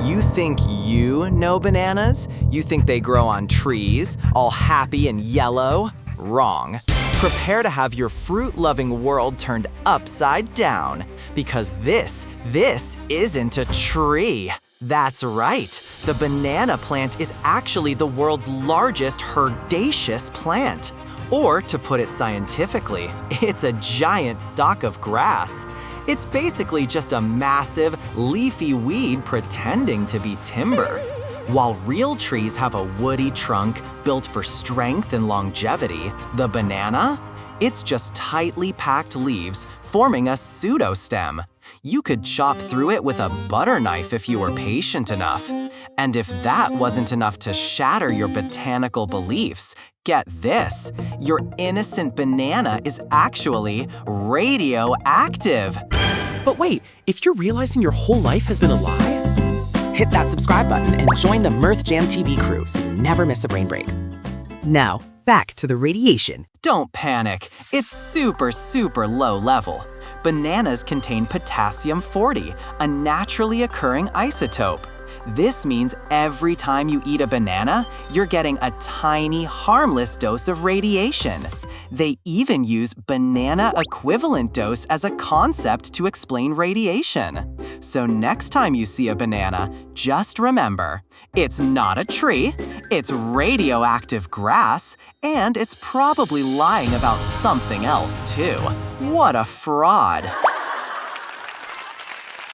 You think you know bananas? You think they grow on trees, all happy and yellow? Wrong. Prepare to have your fruit-loving world turned upside down, because this isn't a tree. That's right. The banana plant is actually the world's largest herbaceous plant. Or, to put it scientifically, it's a giant stalk of grass. It's basically just a massive, leafy weed pretending to be timber. While real trees have a woody trunk built for strength and longevity, the banana? It's just tightly packed leaves forming a pseudostem. You could chop through it with a butter knife if you were patient enough. And if that wasn't enough to shatter your botanical beliefs, get this, your innocent banana is actually radioactive. But wait, if you're realizing your whole life has been a lie? Hit that subscribe button and join the MirthJam TV crew so you never miss a brain break. Now, back to the radiation. Don't panic, it's super low level. Bananas contain potassium-40, a naturally occurring isotope. This means every time you eat a banana, you're getting a tiny, harmless dose of radiation. They even use banana equivalent dose as a concept to explain radiation. So next time you see a banana, just remember, it's not a tree, it's radioactive grass, and it's probably lying about something else too. What a fraud!